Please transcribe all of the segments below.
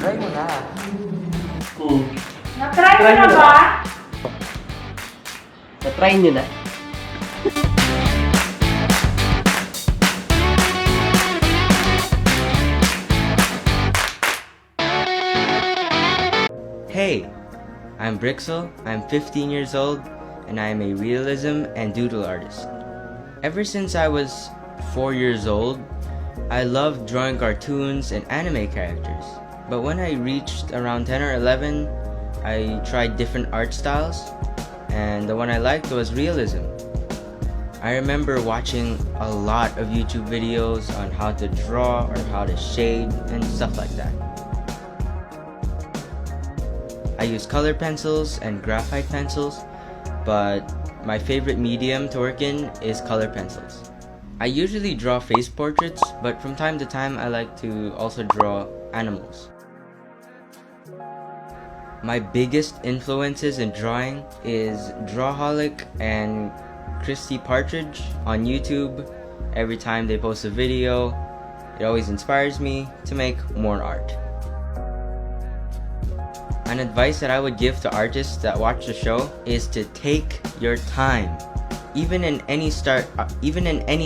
Try mo na. Na-try mo na ba? Na-try nyo na. Hey, I'm Brixel, I'm 15 years old, and I am a realism and doodle artist. Ever since I was 4 years old, I loved drawing cartoons and anime characters. But when I reached around 10 or 11, I tried different art styles, and the one I liked was realism. I remember watching a lot of YouTube videos on how to draw or how to shade and stuff like that. I use color pencils and graphite pencils, but my favorite medium to work in is color pencils. I usually draw face portraits, but from time to time I like to also draw animals. My biggest influences in drawing is Drawholic and Christy Partridge on YouTube. Every time they post a video, it always inspires me to make more art. An advice that I would give to artists that watch the show is to take your time. Even in any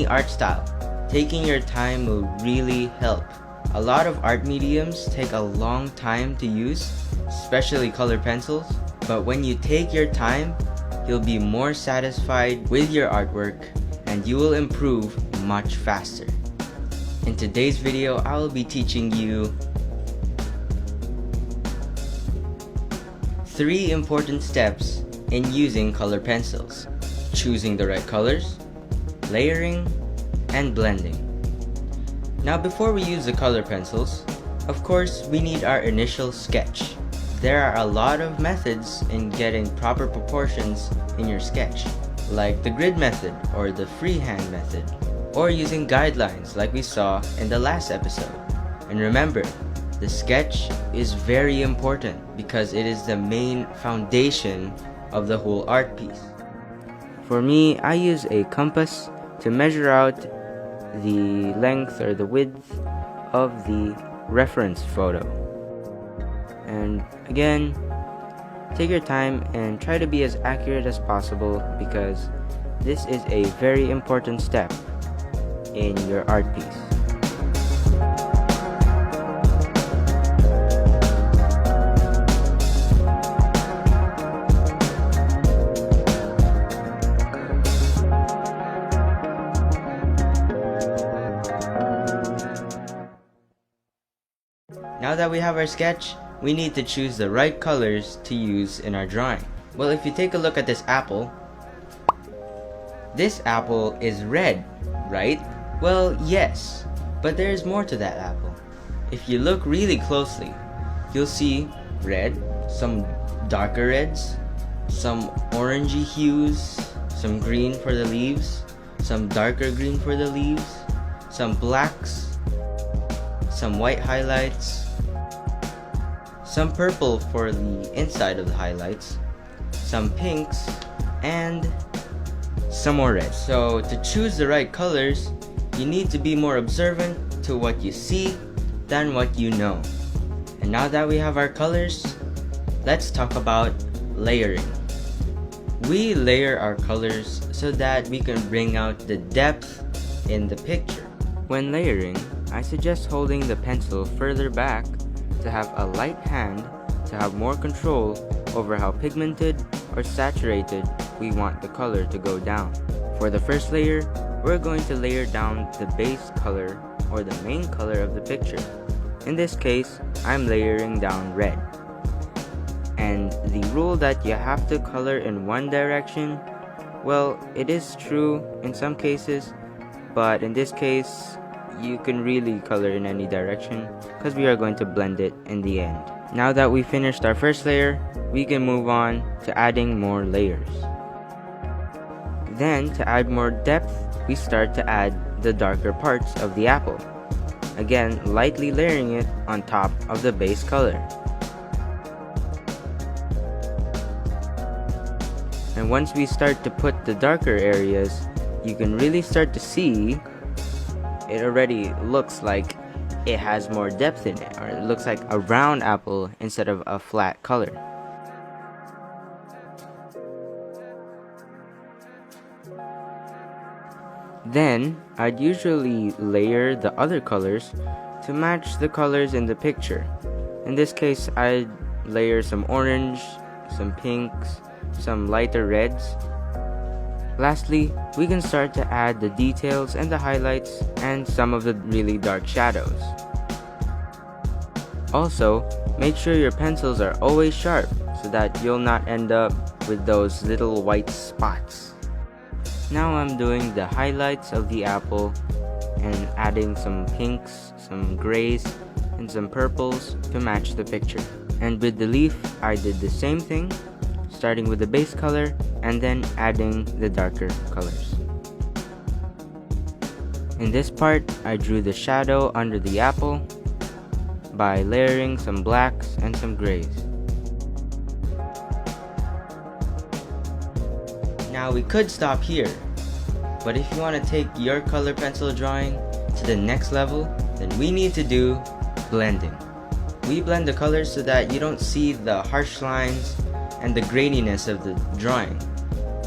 art style, taking your time will really help. A lot of art mediums take a long time to use, especially color pencils, but when you take your time, you'll be more satisfied with your artwork and you will improve much faster. In today's video, I will be teaching you 3 important steps in using color pencils: choosing the right colors, layering, and blending. Now before we use the color pencils, of course we need our initial sketch. There are a lot of methods in getting proper proportions in your sketch, like the grid method or the freehand method, or using guidelines like we saw in the last episode. And remember, the sketch is very important because it is the main foundation of the whole art piece. For me, I use a compass to measure out the length or the width of the reference photo. And again, take your time and try to be as accurate as possible because this is a very important step in your art piece. Now that we have our sketch, we need to choose the right colors to use in our drawing. Well, if you take a look at this apple is red, right? Well, yes, but there is more to that apple. If you look really closely, you'll see red, some darker reds, some orangey hues, some green for the leaves, some darker green for the leaves, some blacks, some white highlights, some purple for the inside of the highlights, some pinks, and some more red. So to choose the right colors, you need to be more observant to what you see than what you know. And now that we have our colors, let's talk about layering. We layer our colors so that we can bring out the depth in the picture. When layering, I suggest holding the pencil further back to have a light hand to have more control over how pigmented or saturated we want the color to go down. For the first layer, we're going to layer down the base color or the main color of the picture. In this case, I'm layering down red. And the rule that you have to color in one direction, well, it is true in some cases, but in this case, you can really color in any direction because we are going to blend it in the end. Now that we finished our first layer, we can move on to adding more layers. Then, to add more depth, we start to add the darker parts of the apple. Again, lightly layering it on top of the base color. And once we start to put the darker areas, you can really start to see it already looks like it has more depth in it, or it looks like a round apple instead of a flat color. Then, I'd usually layer the other colors to match the colors in the picture. In this case, I'd layer some orange, some pinks, some lighter reds. Lastly, we can start to add the details and the highlights and some of the really dark shadows. Also, make sure your pencils are always sharp so that you'll not end up with those little white spots. Now I'm doing the highlights of the apple and adding some pinks, some grays, and some purples to match the picture. And with the leaf, I did the same thing, starting with the base color and then adding the darker colors. In this part, I drew the shadow under the apple by layering some blacks and some grays. Now we could stop here, but if you want to take your color pencil drawing to the next level, then we need to do blending. We blend the colors so that you don't see the harsh lines and the graininess of the drawing.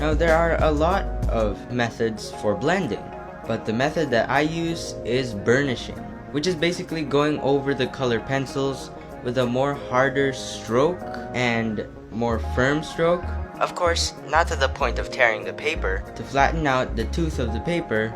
Now there are a lot of methods for blending, but the method that I use is burnishing, which is basically going over the color pencils with a more harder stroke and more firm stroke. Of course, not to the point of tearing the paper, to flatten out the tooth of the paper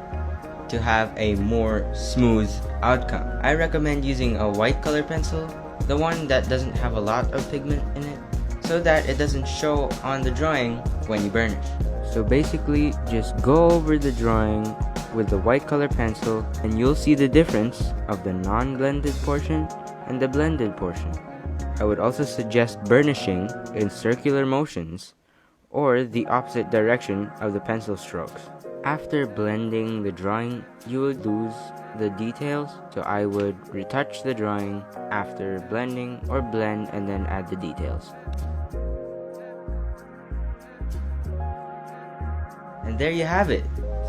to have a more smooth outcome. I recommend using a white color pencil, the one that doesn't have a lot of pigment in it, so that it doesn't show on the drawing when you burnish. So basically, just go over the drawing with the white color pencil and you'll see the difference of the non-blended portion and the blended portion. I would also suggest burnishing in circular motions or the opposite direction of the pencil strokes. After blending the drawing, you would lose the details, so I would retouch the drawing after blending or blend and then add the details. And there you have it,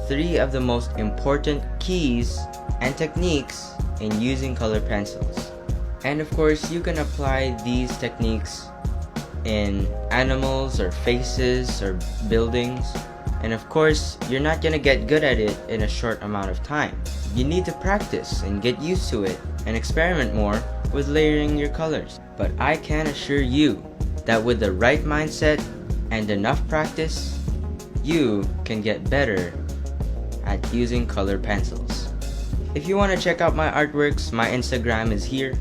3 of the most important keys and techniques in using color pencils. And of course, you can apply these techniques in animals or faces or buildings. And of course, you're not gonna get good at it in a short amount of time. You need to practice and get used to it and experiment more with layering your colors. But I can assure you that with the right mindset and enough practice, you can get better at using color pencils. If you want to check out my artworks, my Instagram is here.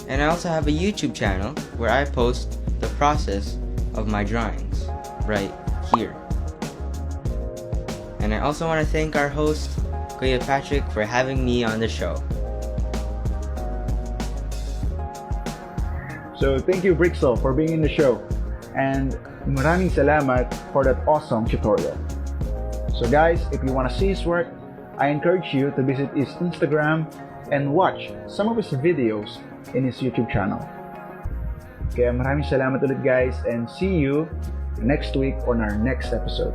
And I also have a YouTube channel where I post the process of my drawings right here. And I also want to thank our host, Kuya Patrick, for having me on the show. So thank you, Brixel, for being in the show. And maraming salamat for that awesome tutorial. So guys, if you want to see his work, I encourage you to visit his Instagram and watch some of his videos in his YouTube channel. Kaya maraming salamat ulit guys, and see you next week on our next episode.